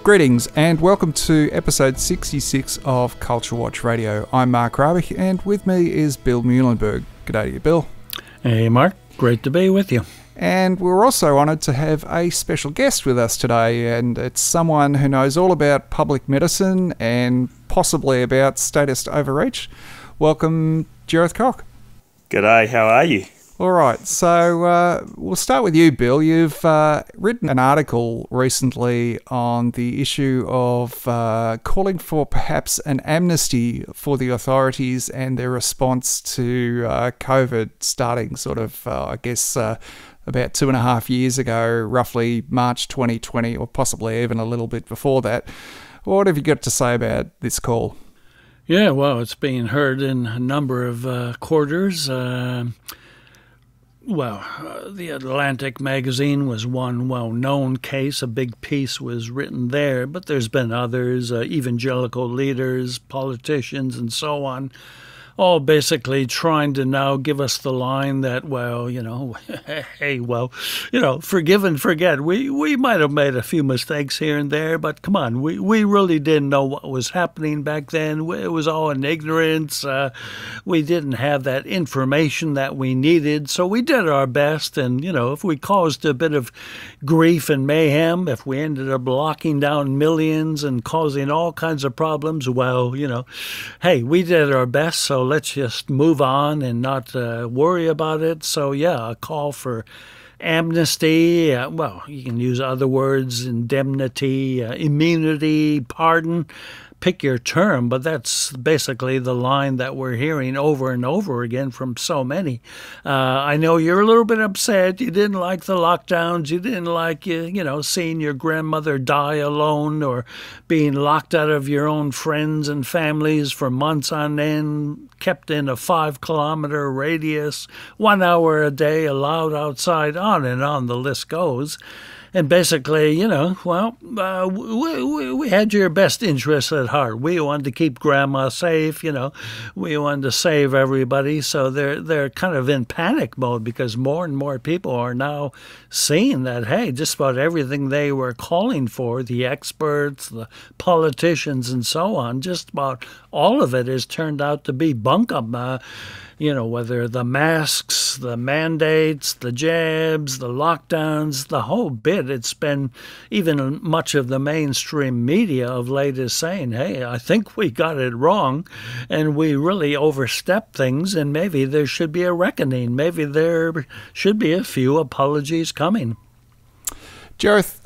Greetings and welcome to episode 66 of CultureWatch Radio. I'm Mark Rabich and with me is Bill Muhlenberg. G'day to you, Bill. Hey, Mark. Great to be with you. And we're also honoured to have a special guest with us today, and it's someone who knows all about public medicine and possibly about statist overreach. Welcome, Jareth Koch. G'day, how are you? All right, so we'll start with you, Bill. You've written an article recently on the issue of calling for perhaps an amnesty for the authorities and their response to COVID starting sort of, about 2.5 years ago, roughly March 2020, or possibly even a little bit before that. What have you got to say about this call? Yeah, well, it's being heard in a number of quarters. The Atlantic magazine was one well-known case. A big piece was written there, but there's been others, evangelical leaders, politicians, and so on, all basically trying to now give us the line that, forgive and forget. We might have made a few mistakes here and there, but come on, we really didn't know what was happening back then. It was all in ignorance. We didn't have that information that we needed, so we did our best. And, if we caused a bit of grief and mayhem, if we ended up locking down millions and causing all kinds of problems, hey, we did our best, so let's just move on and not worry about it. So, a call for amnesty. You can use other words: indemnity, immunity, pardon. Pick your term, but that's basically the line that we're hearing over and over again from so many. I know you're a little bit upset. You didn't like the lockdowns. You didn't like, seeing your grandmother die alone or being locked out of your own friends and families for months on end, kept in a 5-kilometer radius, 1 hour a day allowed outside, on and on the list goes. And basically, we had your best interests at heart. We wanted to keep Grandma safe, we wanted to save everybody. So they're kind of in panic mode because more and more people are now seeing that, hey, just about everything they were calling for, the experts, the politicians, and so on, just about all of it has turned out to be bunkum. Whether the masks, the mandates, the jabs, the lockdowns, the whole bit. It's been even much of the mainstream media of late is saying, hey, I think we got it wrong and we really overstepped things and maybe there should be a reckoning. Maybe there should be a few apologies coming. Jareth,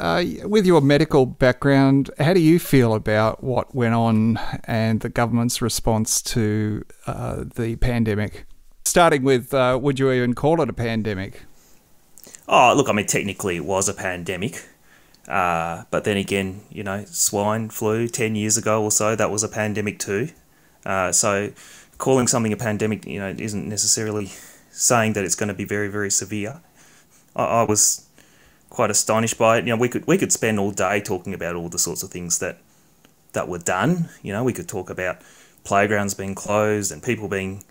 with your medical background, how do you feel about what went on and the government's response to the pandemic? Starting with, would you even call it a pandemic? Oh, look, technically it was a pandemic. But then again, swine flu 10 years ago or so, that was a pandemic too. So calling something a pandemic, isn't necessarily saying that it's going to be very, very severe. I was quite astonished by it. We could spend all day talking about all the sorts of things that were done. We could talk about playgrounds being closed and people being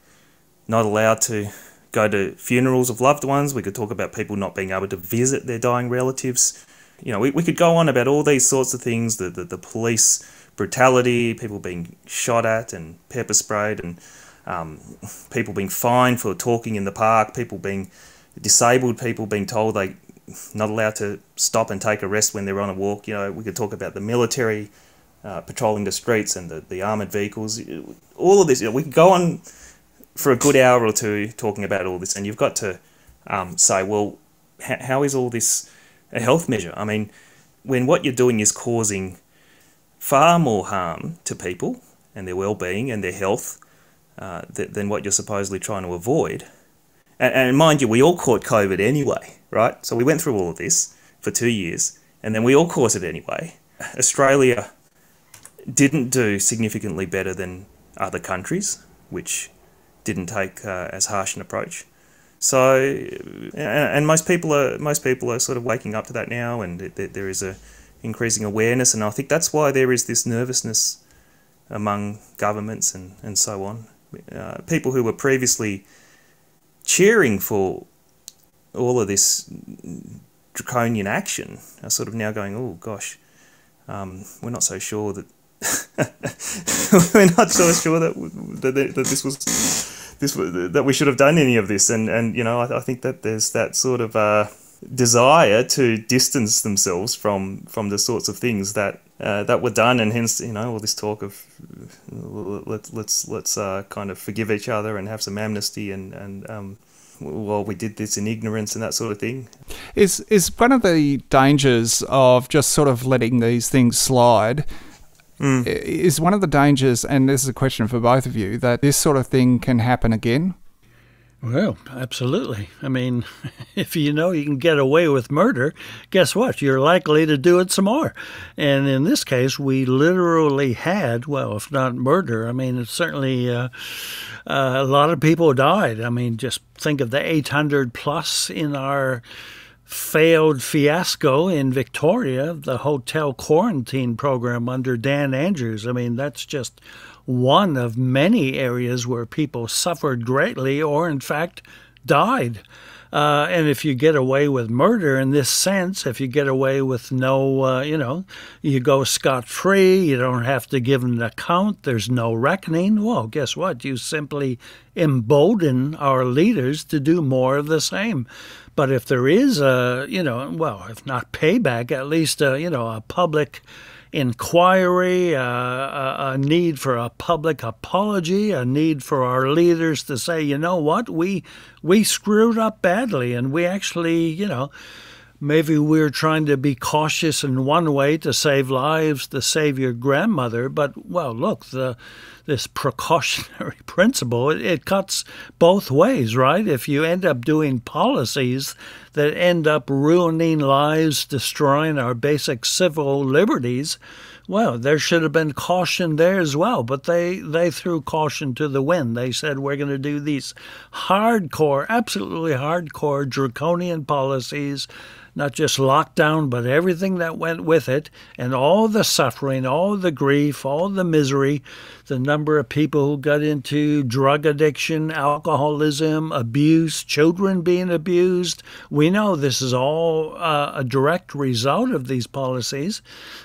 not allowed to go to funerals of loved ones. We could talk about people not being able to visit their dying relatives. We could go on about all these sorts of things, the police brutality, people being shot at and pepper sprayed, and people being fined for talking in the park, disabled people being told they not allowed to stop and take a rest when they're on a walk. We could talk about the military patrolling the streets and the armoured vehicles. All of this, we could go on for a good hour or two talking about all this, and you've got to say, well, how is all this a health measure? When what you're doing is causing far more harm to people and their well-being and their health than what you're supposedly trying to avoid. And mind you, we all caught COVID anyway, right? So we went through all of this for 2 years, and then we all caught it anyway. Australia didn't do significantly better than other countries, which didn't take as harsh an approach. So, and most people are sort of waking up to that now, and there is a increasing awareness, and I think that's why there is this nervousness among governments and so on. People who were previously cheering for all of this draconian action are sort of now going, oh gosh, we're not so sure that we're not so sure that this was that we should have done any of this, and you know, I think that there's that sort of desire to distance themselves from the sorts of things that were done, and hence, you know, all this talk of let's kind of forgive each other and have some amnesty, and well, we did this in ignorance and that sort of thing. Is one of the dangers of just sort of letting these things slide, is one of the dangers, and this is a question for both of you, that this sort of thing can happen again? Well, absolutely. I mean, if you know you can get away with murder, guess what? You're likely to do it some more. And in this case, we literally had, well, if not murder, I mean, it's certainly a lot of people died. I mean, just think of the 800 plus in our failed fiasco in Victoria, the hotel quarantine program under Dan Andrews. I mean, that's just one of many areas where people suffered greatly or, in fact, died. And if you get away with murder in this sense, if you get away with no, you go scot-free, you don't have to give an account, there's no reckoning, well, guess what? You simply embolden our leaders to do more of the same. But if there is if not payback, at least, a public inquiry, a need for a public apology, a need for our leaders to say, you know what, we screwed up badly, and we actually, maybe we're trying to be cautious in one way to save lives, to save your grandmother, but, well, look, this precautionary principle, it cuts both ways, right? If you end up doing policies that end up ruining lives, destroying our basic civil liberties, well, there should have been caution there as well. But they threw caution to the wind. They said, we're going to do these hardcore, absolutely hardcore, draconian policies, not just lockdown, but everything that went with it, and all the suffering, all the grief, all the misery, the number of people who got into drug addiction, alcoholism, abuse, children being abused. We know this is all a direct result of these policies.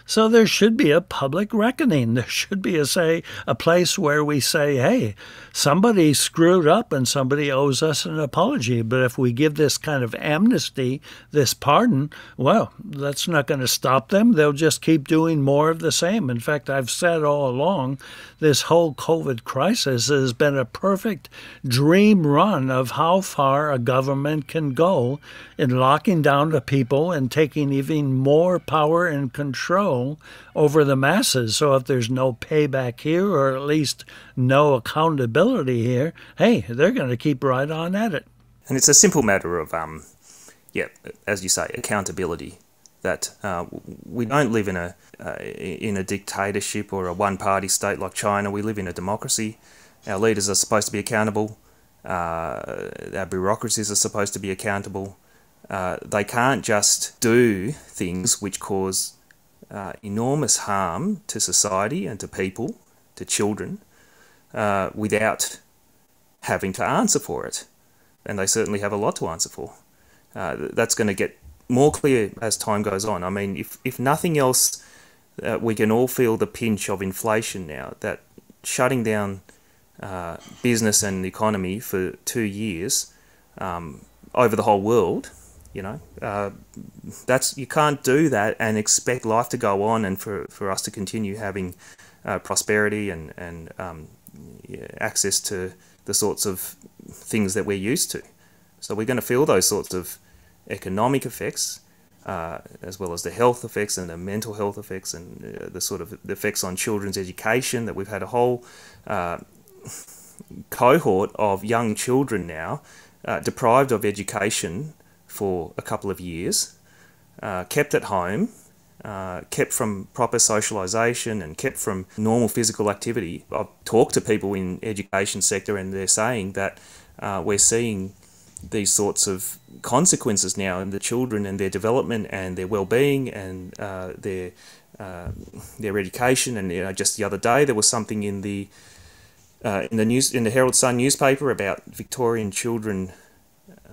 So there should be a public reckoning. There should be a place where we say, hey, somebody screwed up and somebody owes us an apology. But if we give this kind of amnesty, this pardon, well, that's not going to stop them. They'll just keep doing more of the same. In fact, I've said all along, this whole COVID crisis has been a perfect dream run of how far a government can go in locking down the people and taking even more power and control over the masses. So if there's no payback here, or at least no accountability here, hey, they're going to keep right on at it. And it's a simple matter of, as you say, accountability. That we don't live in a dictatorship or a one-party state like China. We live in a democracy. Our leaders are supposed to be accountable. Our bureaucracies are supposed to be accountable. They can't just do things which cause enormous harm to society and to people, to children, without having to answer for it. And they certainly have a lot to answer for. That's going to get more clear as time goes on. I mean, if nothing else, we can all feel the pinch of inflation now, that shutting down business and the economy for 2 years over the whole world, that's, you can't do that and expect life to go on and for us to continue having prosperity and access to the sorts of things that we're used to. So we're going to feel those sorts of economic effects, as well as the health effects and the mental health effects and the sort of effects on children's education, that we've had a whole cohort of young children now deprived of education for a couple of years, kept at home, kept from proper socialisation and kept from normal physical activity. I've talked to people in the education sector and they're saying that we're seeing these sorts of consequences now in the children and their development and their well-being and their education. And just the other day there was something in the Herald Sun newspaper about Victorian children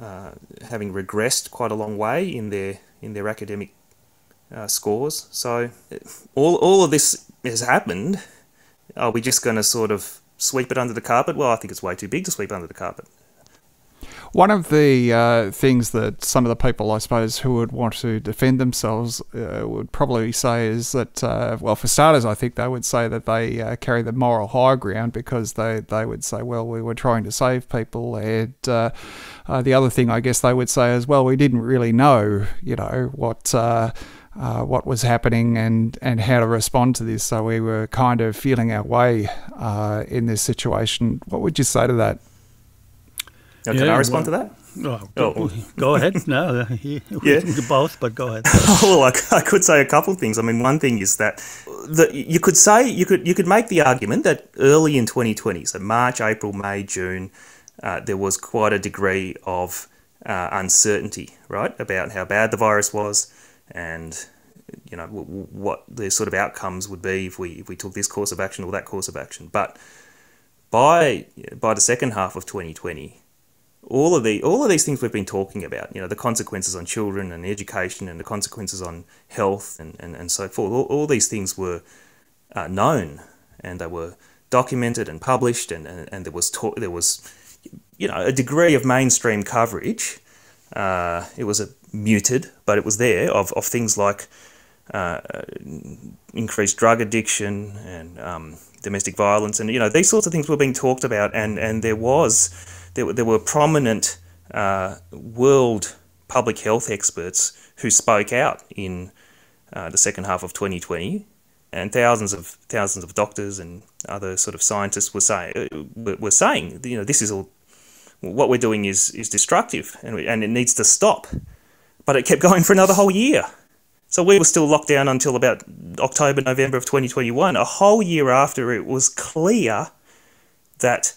having regressed quite a long way in their academic scores. So all of this has happened. Are we just going to sort of sweep it under the carpet? Well, I think it's way too big to sweep under the carpet. One of the things that some of the people, I suppose, who would want to defend themselves would probably say is that, well, for starters, I think they would say that they carry the moral high ground because they would say, well, we were trying to save people. And the other thing I guess they would say is, well, we didn't really know, what was happening and how to respond to this. So we were kind of feeling our way in this situation. What would you say to that? Can I respond to that? Go ahead. No, we can do both, but go ahead. Well, I could say a couple of things. I mean, one thing is that you could make the argument that early in 2020, so March, April, May, June, there was quite a degree of uncertainty, right, about how bad the virus was, and what the sort of outcomes would be if we took this course of action or that course of action. But by the second half of 2020. All of these things we've been talking about, the consequences on children and education and the consequences on health and so forth, all these things were known, and they were documented and published, and there was a degree of mainstream coverage. It was muted, but it was there of things like increased drug addiction and domestic violence, and these sorts of things were being talked about, and there were prominent world public health experts who spoke out in the second half of 2020, and thousands of doctors and other sort of scientists were saying, this is all, what we're doing is destructive and it needs to stop. But it kept going for another whole year. So we were still locked down until about October, November of 2021, a whole year after it was clear that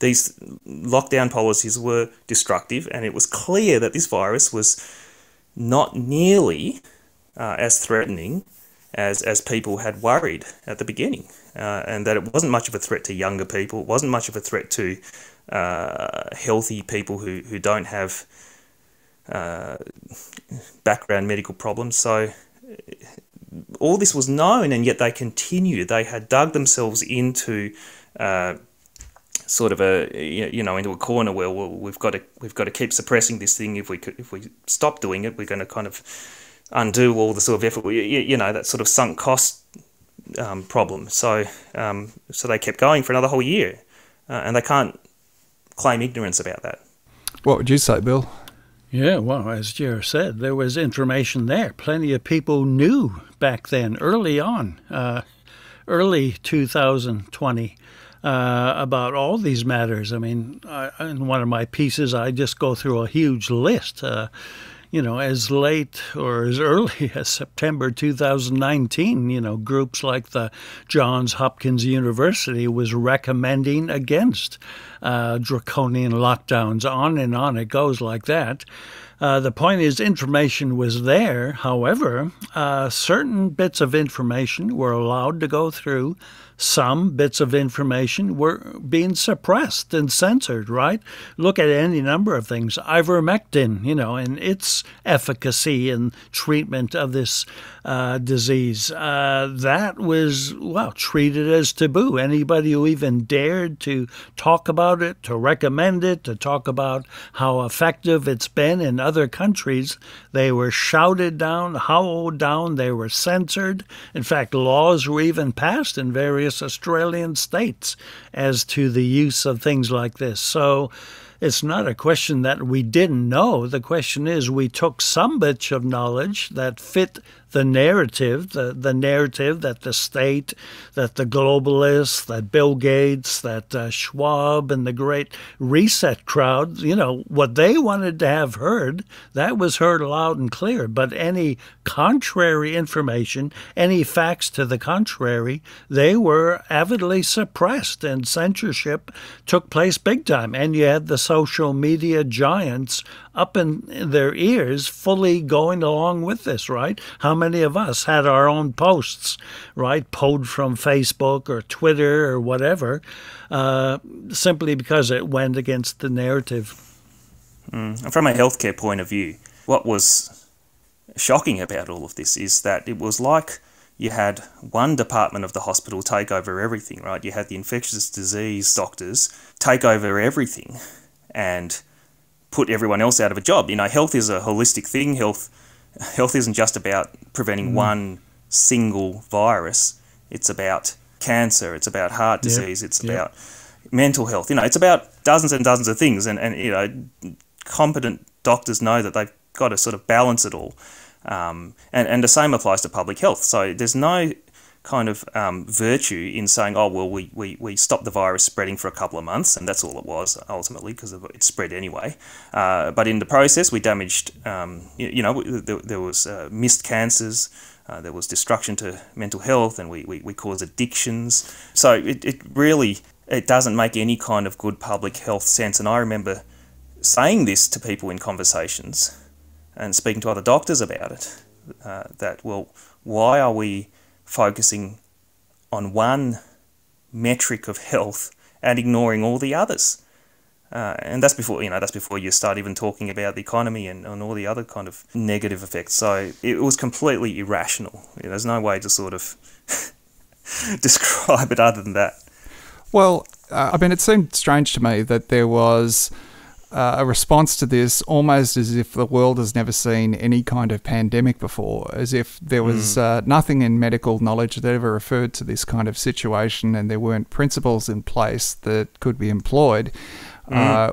these lockdown policies were destructive, and it was clear that this virus was not nearly as threatening as people had worried at the beginning, and that it wasn't much of a threat to younger people, it wasn't much of a threat to healthy people who don't have background medical problems. So all this was known, and yet they continued. They had dug themselves into sort of into a corner where we've got to keep suppressing this thing. If we stop doing it, we're going to kind of undo all the sort of effort. That sort of sunk cost problem. So they kept going for another whole year, and they can't claim ignorance about that. What would you say, Bill? Yeah, well, as Jer said, there was information there. Plenty of people knew back then, early on, early 2020. About all these matters. I mean, in one of my pieces, I just go through a huge list. As late or as early as September 2019, groups like the Johns Hopkins University was recommending against draconian lockdowns. On and on it goes like that. The point is, information was there. However, certain bits of information were allowed to go through. Some bits of information were being suppressed and censored, right? Look at any number of things. Ivermectin, and its efficacy in treatment of this disease. That was, treated as taboo. Anybody who even dared to talk about it, to recommend it, to talk about how effective it's been in other countries, they were shouted down, howled down, they were censored. In fact, laws were even passed in various Australian states as to the use of things like this. So it's not a question that we didn't know. The question is, we took some bits of knowledge that fit the narrative, the narrative that the state, that the globalists, that Bill Gates, that Schwab and the Great Reset crowd, what they wanted to have heard, that was heard loud and clear. But any contrary information, any facts to the contrary, they were avidly suppressed, and censorship took place big time. And you had the social media giants up in their ears, fully going along with this, right? How many of us had our own posts, right, pulled from Facebook or Twitter or whatever, simply because it went against the narrative? From a healthcare point of view, what was shocking about all of this is that it was like you had one department of the hospital take over everything, right? You had the infectious disease doctors take over everything and put everyone else out of a job. You know, health is a holistic thing. Health isn't just about preventing one single virus. It's about cancer. It's about heart disease. It's about mental health. You know, it's about dozens and dozens of things. And you know, competent doctors know that they've got to sort of balance it all. And the same applies to public health. So there's no kind of virtue in saying, oh, well, we stopped the virus spreading for a couple of months, and that's all it was ultimately, because it spread anyway. But in the process, we damaged, there was missed cancers, there was destruction to mental health, and we caused addictions. So it really doesn't make any kind of good public health sense. And I remember saying this to people in conversations and speaking to other doctors about it, that, well, why are we focusing on one metric of health and ignoring all the others? And that's before you start even talking about the economy and all the other kind of negative effects. So it was completely irrational. There's no way to sort of describe it other than that. Well, it seemed strange to me that there was a response to this almost as if the world has never seen any kind of pandemic before, as if there was nothing in medical knowledge that ever referred to this kind of situation, and there weren't principles in place that could be employed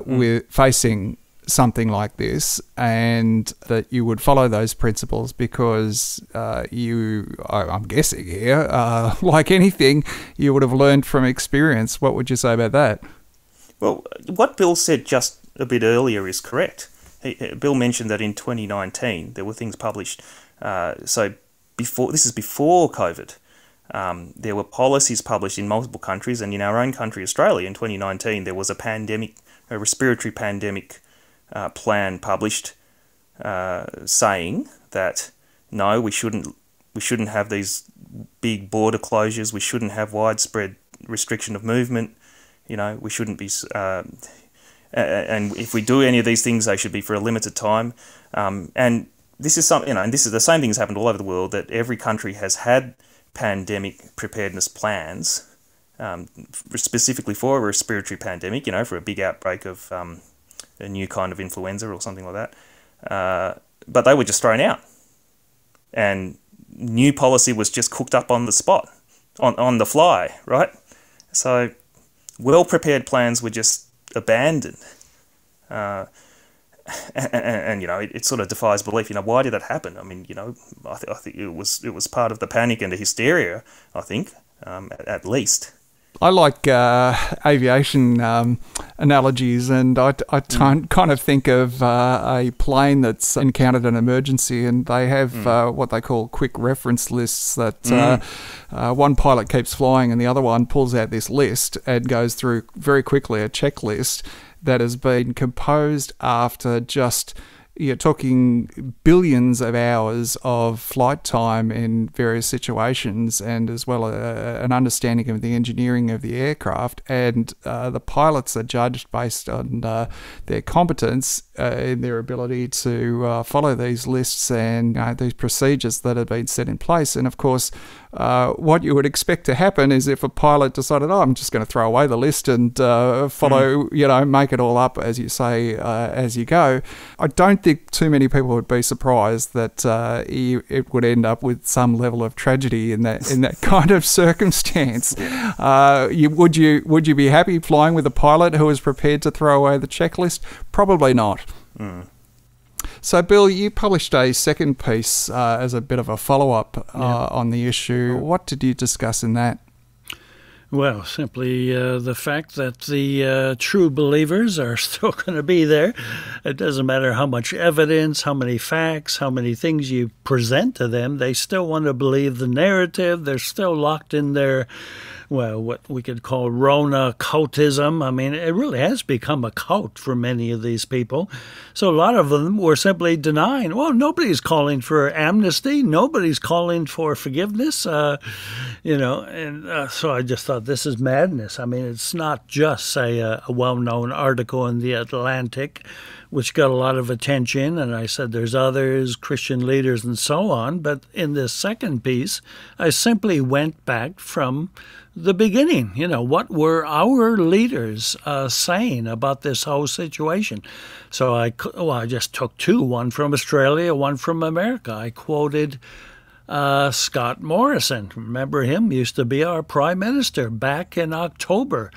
with facing something like this, and that you would follow those principles because I'm guessing here, like anything, you would have learned from experience. What would you say about that? Well, what Bill said just a bit earlier is correct. Bill mentioned that in 2019 there were things published. So this is before COVID. There were policies published in multiple countries, and in our own country, Australia, in 2019 there was a respiratory pandemic plan published, saying that no, we shouldn't have these big border closures. We shouldn't have widespread restriction of movement. We shouldn't be. And if we do any of these things, they should be for a limited time. And this is and this is the same thing has happened all over the world, that every country has had pandemic preparedness plans, specifically for a respiratory pandemic, for a big outbreak of a new kind of influenza or something like that. But they were just thrown out. And new policy was just cooked up on the spot, on the fly, right? So well-prepared plans were just abandoned, and it sort of defies belief. Why did that happen? I think it was part of the panic and the hysteria. I think, at least. I like aviation analogies, and I kind of think of a plane that's encountered an emergency, and they have what they call quick reference lists that one pilot keeps flying and the other one pulls out this list and goes through very quickly a checklist that has been composed after just... You're talking billions of hours of flight time in various situations, and as well an understanding of the engineering of the aircraft. And the pilots are judged based on their competence in their ability to follow these lists and these procedures that have been set in place. And of course, what you would expect to happen is if a pilot decided, I'm just going to throw away the list and follow, make it all up, as you say, as you go. I don't think too many people would be surprised that it would end up with some level of tragedy in that kind of circumstance. Would you be happy flying with a pilot who was prepared to throw away the checklist? Probably not. So, Bill, you published a second piece as a bit of a follow-up on the issue. What did you discuss in that? Well, simply the fact that the true believers are still going to be there. It doesn't matter how much evidence, how many facts, how many things you present to them. They still want to believe the narrative. They're still locked in their, what we could call Rona cultism. It really has become a cult for many of these people. So a lot of them were simply denying, nobody's calling for amnesty. Nobody's calling for forgiveness, so I just thought, this is madness. It's not just, say, a well-known article in The Atlantic which got a lot of attention. And I said there's others, Christian leaders and so on. But in this second piece, I simply went back from the beginning. What were our leaders saying about this whole situation? So I just took two, one from Australia, one from America. I quoted Scott Morrison. Remember him? Used to be our prime minister back in October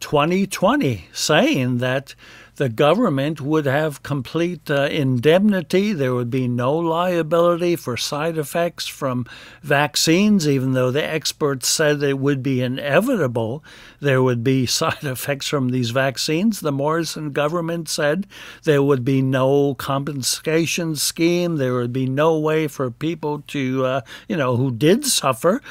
2020, saying that the government would have complete indemnity. There would be no liability for side effects from vaccines, even though the experts said it would be inevitable there would be side effects from these vaccines. The Morrison government said there would be no compensation scheme. There would be no way for people to, who did suffer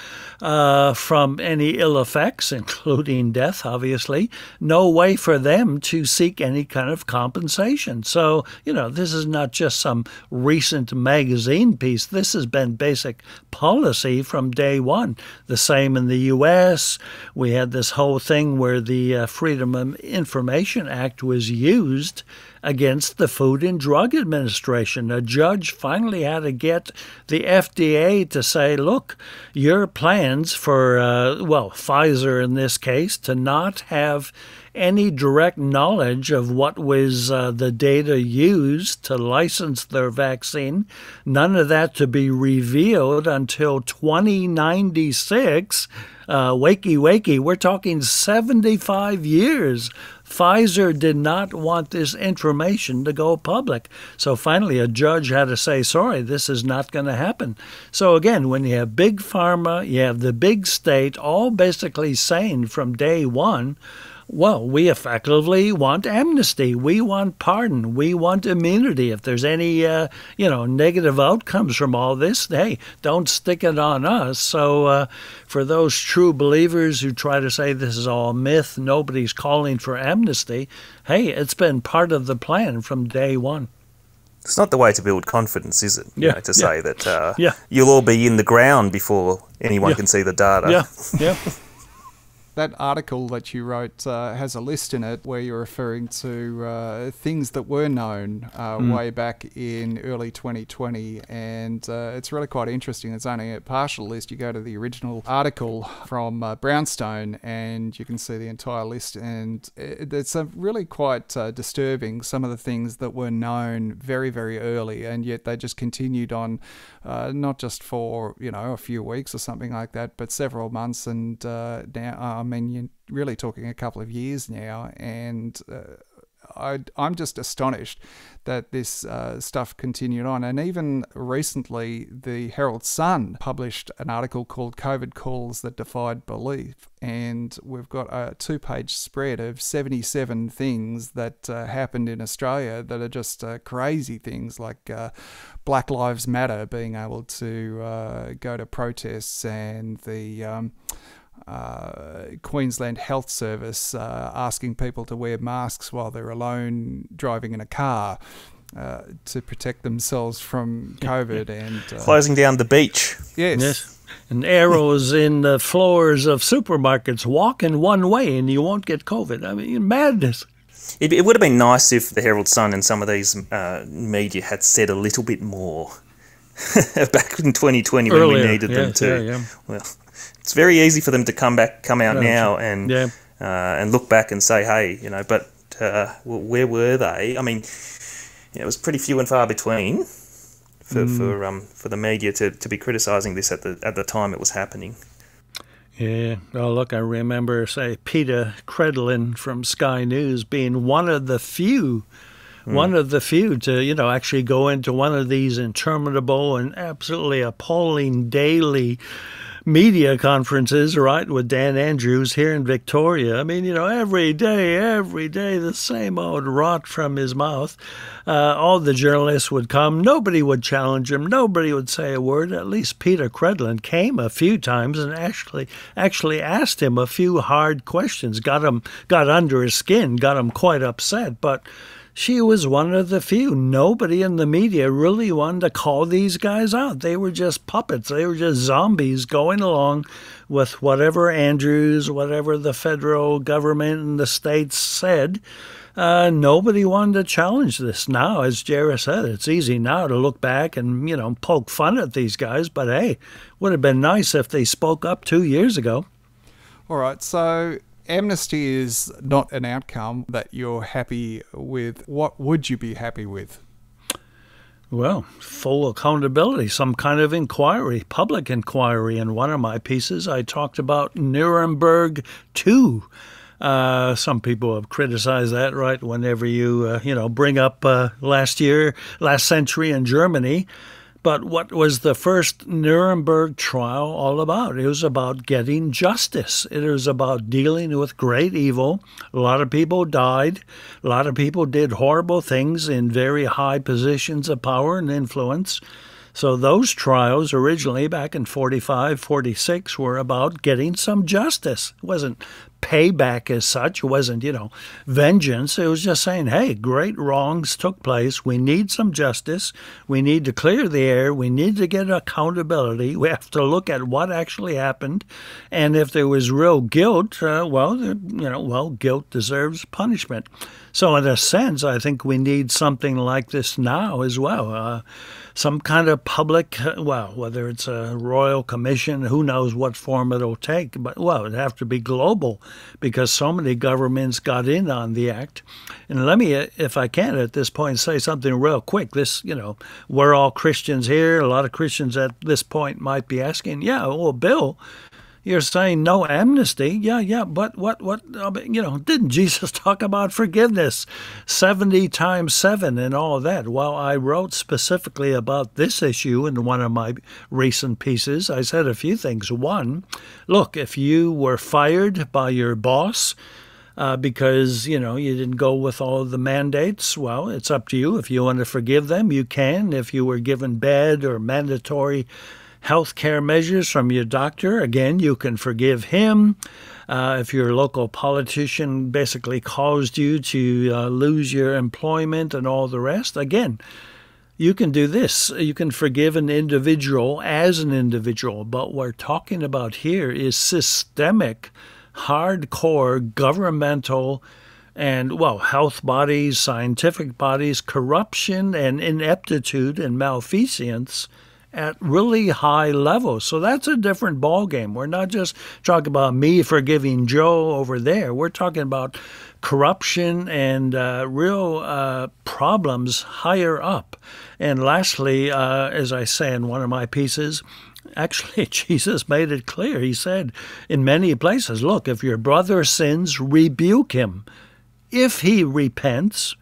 from any ill effects, including death, obviously, no way for them to seek any kind of compensation. So, this is not just some recent magazine piece. This has been basic policy from day one. The same in the U.S. We had this whole thing where the Freedom of Information Act was used against the Food and Drug Administration. A judge finally had to get the FDA to say, look, your plans for, Pfizer in this case, to not have any direct knowledge of what was the data used to license their vaccine, none of that to be revealed until 2096. Wakey, we're talking 75 years. Pfizer did not want this information to go public. So finally, a judge had to say, sorry, this is not going to happen. So again, when you have big pharma, you have the big state, all basically saying from day one, well, we effectively want amnesty. We want pardon. We want immunity. If there's any, negative outcomes from all this, hey, don't stick it on us. So for those true believers who try to say this is all myth, nobody's calling for amnesty, hey, it's been part of the plan from day one. It's not the way to build confidence, is it? Say that you'll all be in the ground before anyone can see the data. Yeah. That article that you wrote has a list in it where you're referring to things that were known way back in early 2020, and it's really quite interesting. It's only a partial list. You go to the original article from Brownstone and you can see the entire list, and it's really quite disturbing, some of the things that were known very, very early, and yet they just continued on, not just for, a few weeks or something like that, but several months, and now, you're really talking a couple of years now, and I'm just astonished that this stuff continued on. And even recently, the Herald Sun published an article called COVID Calls That Defied Belief, and we've got a 2-page spread of 77 things that happened in Australia that are just crazy things, like Black Lives Matter being able to go to protests, and the Queensland Health Service asking people to wear masks while they're alone driving in a car to protect themselves from COVID, and closing down the beach. Yes. And arrows in the floors of supermarkets. Walk in one way and you won't get COVID. I mean, madness. It would have been nice if the Herald Sun and some of these media had said a little bit more back in 2020 when we needed them to. Yeah. Well, it's very easy for them to come out now and look back and say, hey, but where were they? I mean, it was pretty few and far between for the media to be criticising this at the time it was happening. Yeah. Well, look, I remember, say, Peter Credlin from Sky News being one of the few to, actually go into one of these interminable and absolutely appalling daily media conferences, right, with Dan Andrews here in Victoria. I mean, every day, the same old rot from his mouth. All the journalists would come. Nobody would challenge him. Nobody would say a word. At least Peter Credlin came a few times and actually asked him a few hard questions, got under his skin, got him quite upset. But she was one of the few. Nobody in the media really wanted to call these guys out. They were just puppets. They were just zombies going along with whatever Andrews, whatever the federal government and the states said. Nobody wanted to challenge this. Now, as Jared said, it's easy now to look back and, poke fun at these guys. But hey, would have been nice if they spoke up 2 years ago. All right, so amnesty is not an outcome that you're happy with. What would you be happy with? Well, full accountability, some kind of inquiry, public inquiry. In one of my pieces, I talked about Nuremberg 2. Some people have criticized that, right? Whenever you, bring up last century in Germany. But what was the first Nuremberg trial all about? It was about getting justice. It was about dealing with great evil. A lot of people died. A lot of people did horrible things in very high positions of power and influence. So those trials originally back in 45, 46 were about getting some justice. It wasn't payback as such. It wasn't, vengeance. It was just saying, hey, great wrongs took place. We need some justice. We need to clear the air. We need to get accountability. We have to look at what actually happened. And if there was real guilt, guilt deserves punishment. So in a sense, I think we need something like this now as well. Some kind of public, whether it's a royal commission, who knows what form it'll take, but, it'd have to be global because so many governments got in on the act. And let me, if I can at this point, say something real quick. This, we're all Christians here. A lot of Christians at this point might be asking, Bill, you're saying no amnesty. Yeah, but what, didn't Jesus talk about forgiveness 70 times 7 and all that? Well, I wrote specifically about this issue in one of my recent pieces. I said a few things. One, look, if you were fired by your boss because, you didn't go with all of the mandates, well, it's up to you. If you want to forgive them, you can. If you were given bad or mandatory health care measures from your doctor, again, you can forgive him. If your local politician basically caused you to lose your employment and all the rest, again, you can do this. You can forgive an individual as an individual. But what we're talking about here is systemic, hardcore, governmental, and, health bodies, scientific bodies, corruption and ineptitude and malfeasance at really high levels. So that's a different ballgame. We're not just talking about me forgiving Joe over there. We're talking about corruption and real problems higher up. And lastly, as I say in one of my pieces, actually, Jesus made it clear. He said in many places, look, if your brother sins, rebuke him. If he repents,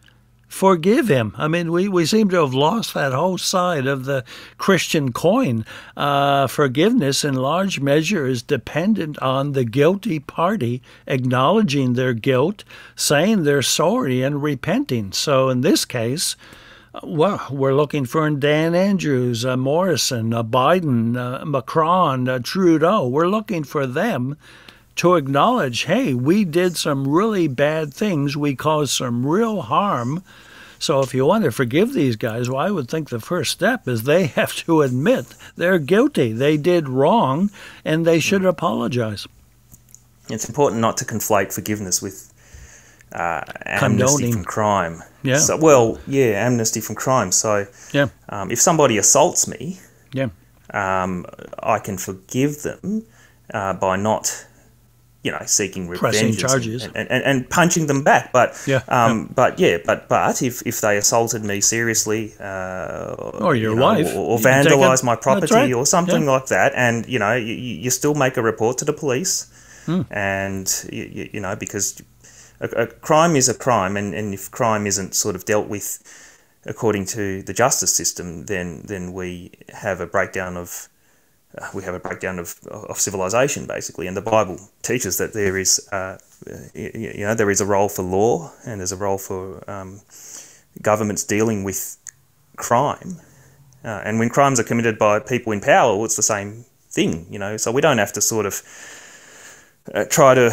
forgive him. I mean, we seem to have lost that whole side of the Christian coin. Forgiveness in large measure is dependent on the guilty party acknowledging their guilt, saying they're sorry, and repenting. So in this case, we're looking for Dan Andrews, Morrison, Biden, Macron, Trudeau. We're looking for them to acknowledge, hey, we did some really bad things. We caused some real harm. So if you want to forgive these guys, I would think the first step is they have to admit they're guilty. They did wrong, and they should apologize. It's important not to conflate forgiveness with amnesty Condoning. from crime. Yeah. So, amnesty from crime. So if somebody assaults me, I can forgive them by not seeking revenge charges and punching them back. But if they assaulted me seriously, or your wife, or vandalised my property or something like that, and you still make a report to the police, and because a crime is a crime, and if crime isn't sort of dealt with according to the justice system, then we have a breakdown of civilization, basically. And the Bible teaches that there is a role for law, and there's a role for governments dealing with crime. And when crimes are committed by people in power, well, it's the same thing, So we don't have to sort of try to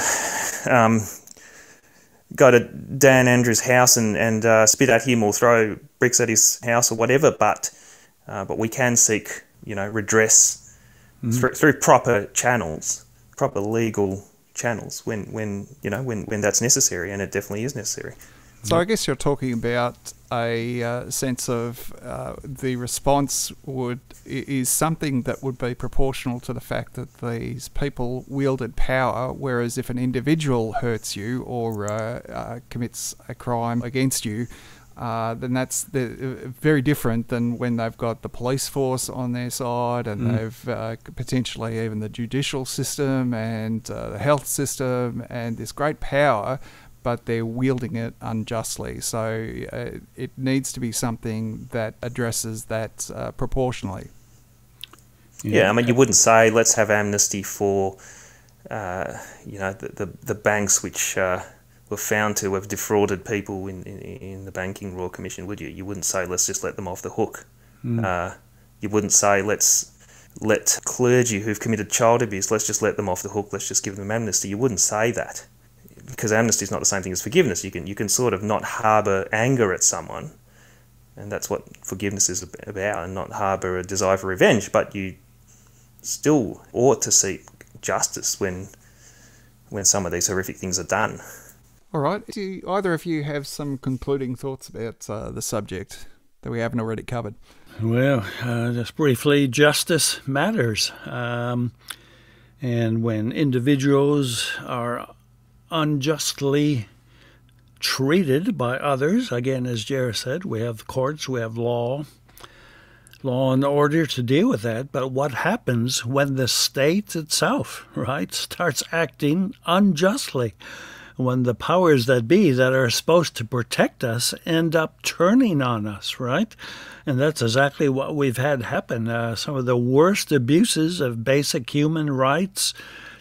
go to Dan Andrews' house and spit at him or throw bricks at his house or whatever, but we can seek, redress through proper channels, proper legal channels when that's necessary, and it definitely is necessary. So I guess you're talking about a sense of the response is something that would be proportional to the fact that these people wielded power, whereas if an individual hurts you or commits a crime against you, then that's very different than when they've got the police force on their side and they've potentially even the judicial system and the health system and this great power, but they're wielding it unjustly. So it needs to be something that addresses that proportionally. Yeah, I mean, you wouldn't say let's have amnesty for, the banks which were found to have defrauded people in the Banking Royal Commission, would you? You wouldn't say let's just let them off the hook. You wouldn't say let's let clergy who've committed child abuse, let's just let them off the hook, let's just give them amnesty. You wouldn't say that, because amnesty is not the same thing as forgiveness. You can sort of not harbour anger at someone, and that's what forgiveness is about, and not harbour a desire for revenge, but you still ought to seek justice when some of these horrific things are done. All right. Do either of you have some concluding thoughts about the subject that we haven't already covered? Well, just briefly, justice matters. And when individuals are unjustly treated by others, again, as Jared said, we have courts, we have law and order to deal with that. But what happens when the state itself, right, starts acting unjustly? When the powers that be that are supposed to protect us end up turning on us, right? And that's exactly what we've had happen. Some of the worst abuses of basic human rights,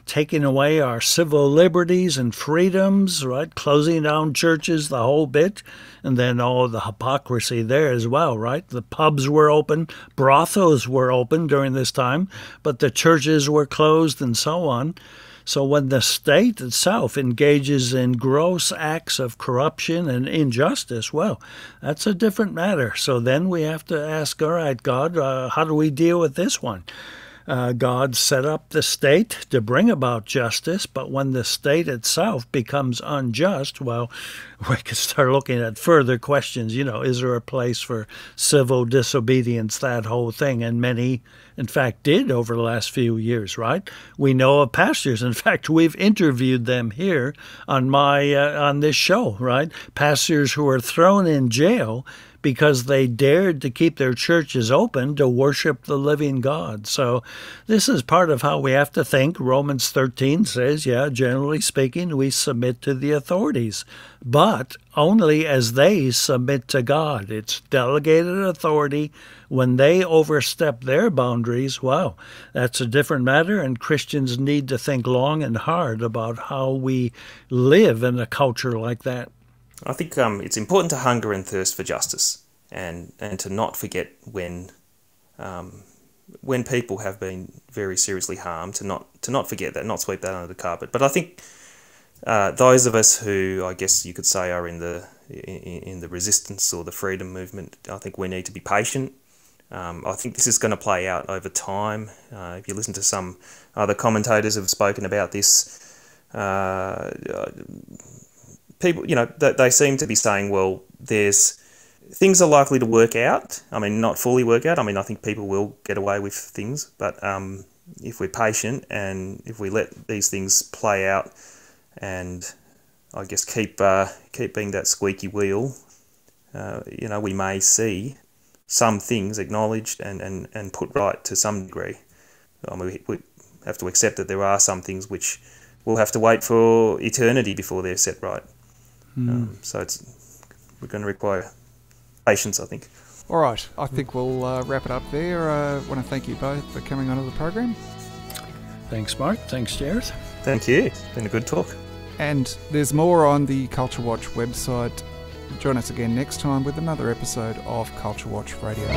taking away our civil liberties and freedoms, right? Closing down churches, the whole bit. And then all the hypocrisy there as well, right? The pubs were open, brothels were open during this time, but the churches were closed and so on. So when the state itself engages in gross acts of corruption and injustice, well, that's a different matter. So then we have to ask, all right, God, how do we deal with this one? God set up the state to bring about justice, but when the state itself becomes unjust, well, we can start looking at further questions. Is there a place for civil disobedience, that whole thing? And many, in fact, did over the last few years, right? We know of pastors. In fact, we've interviewed them here on this show, right? Pastors who were thrown in jail because they dared to keep their churches open to worship the living God. So this is part of how we have to think. Romans 13 says, generally speaking, we submit to the authorities, but only as they submit to God. It's delegated authority. When they overstep their boundaries, well, that's a different matter, and Christians need to think long and hard about how we live in a culture like that. I think it's important to hunger and thirst for justice, and to not forget when people have been very seriously harmed, to not forget that, not sweep that under the carpet. But I think those of us who, I guess you could say, are in the resistance or the freedom movement, I think we need to be patient. I think this is going to play out over time. If you listen to some other commentators who have spoken about this, people, they seem to be saying, well, things are likely to work out. I mean, not fully work out. I mean, I think people will get away with things, but if we're patient and if we let these things play out and I guess keep being that squeaky wheel, we may see some things acknowledged and put right to some degree. I mean, we have to accept that there are some things which we'll have to wait for eternity before they're set right. So we're going to require patience, I think. All right, I think we'll wrap it up there. I want to thank you both for coming onto the program. Thanks, Mark. Thanks, Jared. Thank you. It's been a good talk. And there's more on the CultureWatch website. Join us again next time with another episode of CultureWatch Radio.